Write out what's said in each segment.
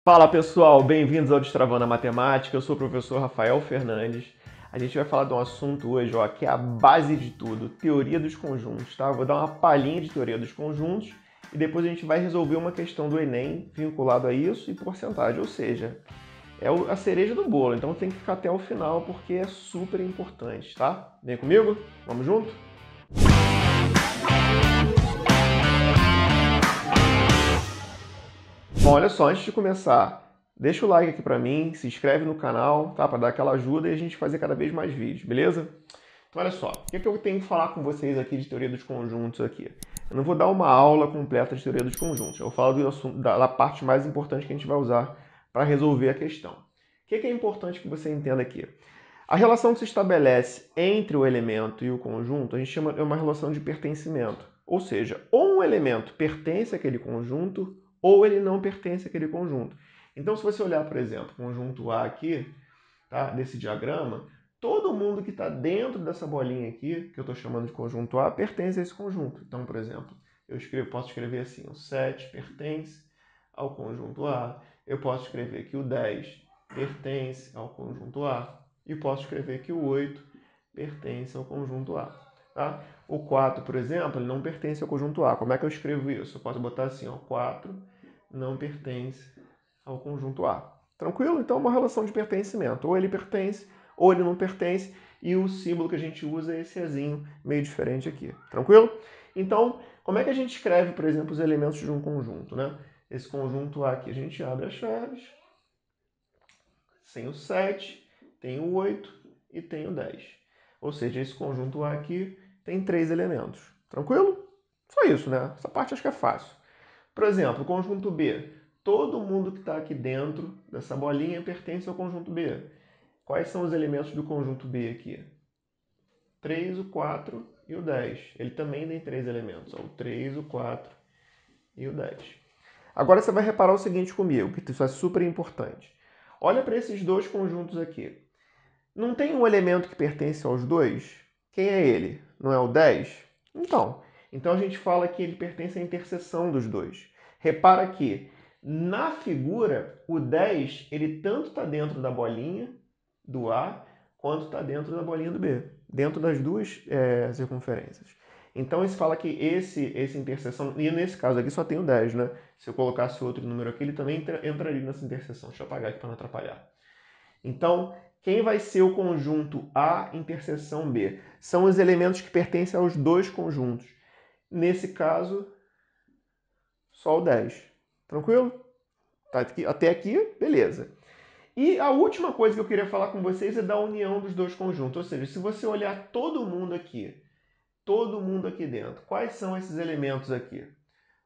Fala pessoal, bem-vindos ao Destravando a Matemática. Eu sou o professor Rafael Fernandes. A gente vai falar de um assunto hoje, que é a base de tudo, teoria dos conjuntos, tá? Eu vou dar uma palhinha de teoria dos conjuntos e depois a gente vai resolver uma questão do Enem vinculado a isso e porcentagem, ou seja, é a cereja do bolo. Então tem que ficar até o final porque é super importante, tá? Vem comigo? Vamos junto? Bom, olha só, antes de começar, deixa o like aqui pra mim, se inscreve no canal, tá? Pra dar aquela ajuda e a gente fazer cada vez mais vídeos, beleza? Então, olha só, o que eu tenho que falar com vocês aqui de teoria dos conjuntos aqui? Eu não vou dar uma aula completa de teoria dos conjuntos, eu vou falar da parte mais importante que a gente vai usar para resolver a questão. O que é importante que você entenda aqui? A relação que se estabelece entre o elemento e o conjunto, a gente chama de uma relação de pertencimento. Ou seja, ou um elemento pertence àquele conjunto, ou ele não pertence àquele conjunto. Então, se você olhar, por exemplo, o conjunto A aqui, tá, desse diagrama, todo mundo que está dentro dessa bolinha aqui, que eu estou chamando de conjunto A, pertence a esse conjunto. Então, por exemplo, posso escrever assim, o 7 pertence ao conjunto A. Eu posso escrever que o 10 pertence ao conjunto A. E posso escrever que o 8 pertence ao conjunto A. Tá? O 4, por exemplo, ele não pertence ao conjunto A. Como é que eu escrevo isso? Eu posso botar assim, 4 não pertence ao conjunto A. Tranquilo? Então é uma relação de pertencimento. Ou ele pertence, ou ele não pertence, e o símbolo que a gente usa é esse Ezinho meio diferente aqui. Tranquilo? Então, como é que a gente escreve, por exemplo, os elementos de um conjunto, né? Esse conjunto A aqui, a gente abre as chaves, tem o 7, tem o 8 e tem o 10. Ou seja, esse conjunto A aqui tem 3 elementos. Tranquilo? Só isso, né? Essa parte acho que é fácil. Por exemplo, o conjunto B. Todo mundo que está aqui dentro dessa bolinha pertence ao conjunto B. Quais são os elementos do conjunto B aqui? 3, o 4 e o 10. Ele também tem 3 elementos. O 3, o 4 e o 10. Agora você vai reparar o seguinte comigo, que isso é super importante. Olha para esses dois conjuntos aqui. Não tem um elemento que pertence aos dois? Quem é ele? Não é o 10? Então a gente fala que ele pertence à interseção dos dois. Repara que na figura, o 10 ele tanto está dentro da bolinha do A quanto está dentro da bolinha do B, dentro das duas circunferências. Então isso fala que essa interseção, e nesse caso aqui só tem o 10, né? Se eu colocasse outro número aqui, ele também entraria nessa interseção. Deixa eu apagar aqui para não atrapalhar. Então, quem vai ser o conjunto A interseção B? São os elementos que pertencem aos dois conjuntos. Nesse caso, só o 10. Tranquilo? Tá aqui, até aqui, beleza. E a última coisa que eu queria falar com vocês é da união dos dois conjuntos. Ou seja, se você olhar todo mundo aqui dentro, quais são esses elementos aqui?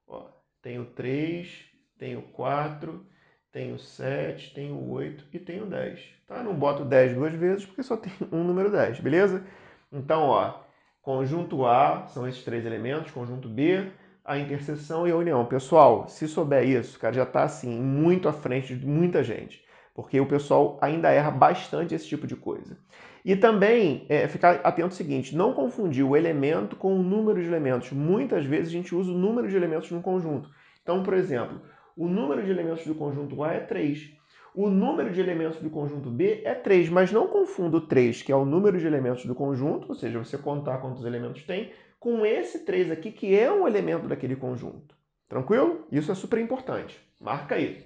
Ó, tem o 3, tem o 4, tem o 7, tem o 8 e tem o 10. Tá? Não boto 10 duas vezes porque só tem um número 10, beleza? Então, conjunto A são esses três elementos, conjunto B, a interseção e a união. Pessoal, se souber isso, cara, já está assim, muito à frente de muita gente, porque o pessoal ainda erra bastante esse tipo de coisa. E também ficar atento ao seguinte, não confundir o elemento com o número de elementos. Muitas vezes a gente usa o número de elementos num conjunto. Então, por exemplo, o número de elementos do conjunto A é 3. O número de elementos do conjunto B é 3, mas não confunda o 3, que é o número de elementos do conjunto, ou seja, você contar quantos elementos tem, com esse 3 aqui, que é um elemento daquele conjunto. Tranquilo? Isso é super importante. Marca aí.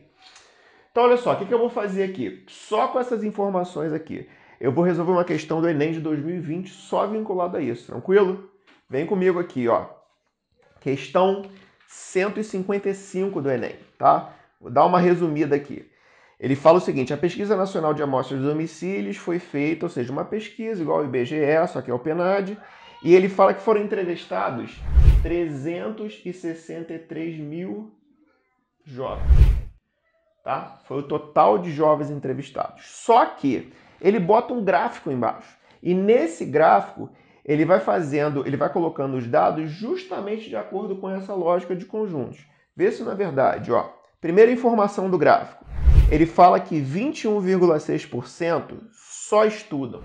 Então, olha só, o que eu vou fazer aqui? Só com essas informações aqui. Eu vou resolver uma questão do Enem de 2020 só vinculada a isso, tranquilo? Vem comigo aqui, ó. Questão 155 do Enem, tá? Vou dar uma resumida aqui. Ele fala o seguinte, a Pesquisa Nacional de Amostras de Domicílios foi feita, ou seja, uma pesquisa igual ao IBGE, só que é o PNAD, e ele fala que foram entrevistados 363 mil jovens. Tá? Foi o total de jovens entrevistados. Só que ele bota um gráfico embaixo. E nesse gráfico, ele vai colocando os dados justamente de acordo com essa lógica de conjuntos. Vê se não é verdade. Primeira informação do gráfico. Ele fala que 21,6% só estudam.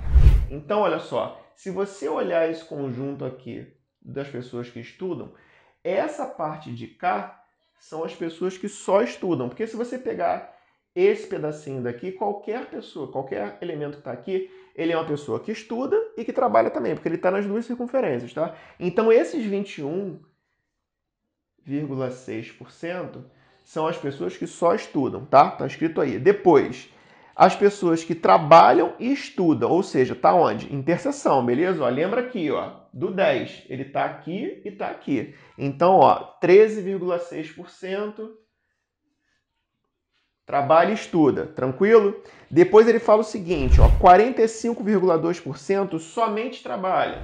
Então, olha só, se você olhar esse conjunto aqui das pessoas que estudam, essa parte de cá são as pessoas que só estudam. Porque se você pegar esse pedacinho daqui, qualquer pessoa, qualquer elemento que está aqui, ele é uma pessoa que estuda e que trabalha também, porque ele está nas duas circunferências, tá? Então, esses 21,6% são as pessoas que só estudam, tá? Tá escrito aí. Depois, as pessoas que trabalham e estudam, ou seja, tá onde? Interseção, beleza? Ó, lembra aqui, ó, do 10, ele tá aqui e tá aqui. Então, ó, 13,6% trabalha e estuda, tranquilo? Depois ele fala o seguinte, ó, 45,2% somente trabalha.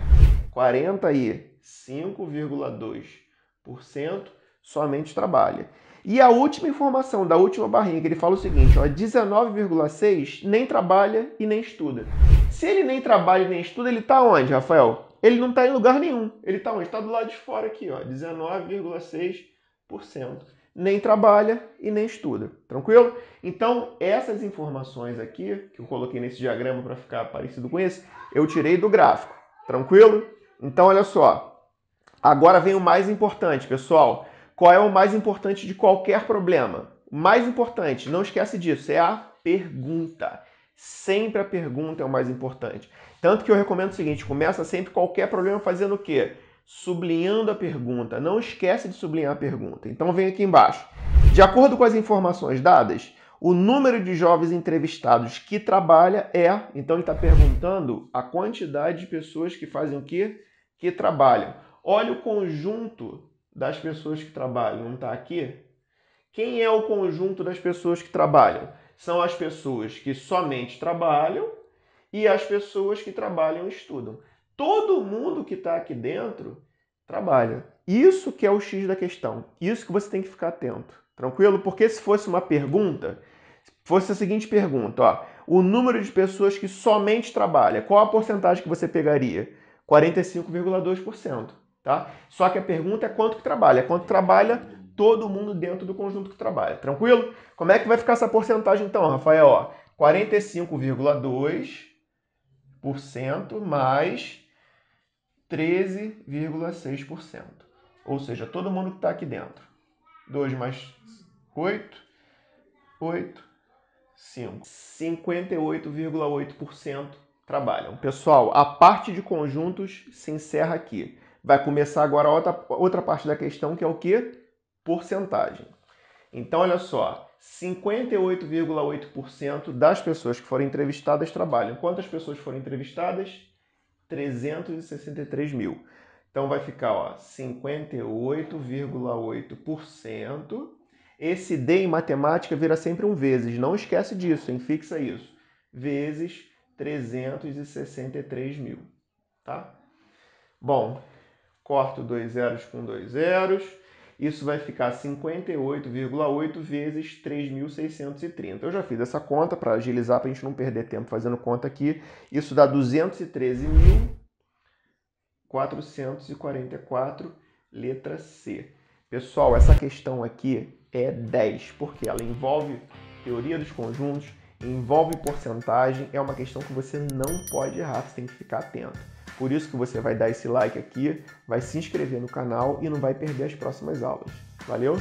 45,2% somente trabalha. E a última informação da última barrinha, que ele fala o seguinte, ó, 19,6% nem trabalha e nem estuda. Se ele nem trabalha e nem estuda, ele está onde, Rafael? Ele não está em lugar nenhum. Ele está onde? Está do lado de fora aqui, ó, 19,6%. Nem trabalha e nem estuda. Tranquilo? Então, essas informações aqui, que eu coloquei nesse diagrama para ficar parecido com esse, eu tirei do gráfico. Tranquilo? Então, olha só. Agora vem o mais importante, pessoal. Qual é o mais importante de qualquer problema? O mais importante, não esquece disso, é a pergunta. Sempre a pergunta é o mais importante. Tanto que eu recomendo o seguinte, começa sempre qualquer problema fazendo o quê? Sublinhando a pergunta. Não esquece de sublinhar a pergunta. Então vem aqui embaixo. De acordo com as informações dadas, o número de jovens entrevistados que trabalha é... Então ele está perguntando a quantidade de pessoas que fazem o quê? Que trabalham. Olha o conjunto das pessoas que trabalham. Não está aqui? Quem é o conjunto das pessoas que trabalham? São as pessoas que somente trabalham e as pessoas que trabalham e estudam. Todo mundo que está aqui dentro trabalha. Isso que é o X da questão. Isso que você tem que ficar atento. Tranquilo? Porque se fosse uma pergunta, fosse a seguinte pergunta, ó, o número de pessoas que somente trabalha, qual a porcentagem que você pegaria? 45,2%. Tá? Só que a pergunta é quanto que trabalha. Quanto trabalha todo mundo dentro do conjunto que trabalha. Tranquilo? Como é que vai ficar essa porcentagem então, Rafael? Ó, 45,2% mais 13,6%. Ou seja, todo mundo que está aqui dentro. 2 mais 8, 5. 58,8% trabalham. Pessoal, a parte de conjuntos se encerra aqui. Vai começar agora a outra parte da questão, que é o quê? Porcentagem. Então, olha só, 58,8% das pessoas que foram entrevistadas trabalham. Quantas pessoas foram entrevistadas? 363 mil. Então, vai ficar, ó, 58,8%. Esse D em matemática vira sempre um vezes. Não esquece disso, hein? Fixa isso. Vezes 363 mil. Tá? Bom, corto 2 zeros com 2 zeros. Isso vai ficar 58,8 vezes 3.630. Eu já fiz essa conta para agilizar, para a gente não perder tempo fazendo conta aqui. Isso dá 213.444, letra C. Pessoal, essa questão aqui é 10, porque ela envolve teoria dos conjuntos, envolve porcentagem, é uma questão que você não pode errar, você tem que ficar atento. Por isso que você vai dar esse like aqui, vai se inscrever no canal e não vai perder as próximas aulas. Valeu?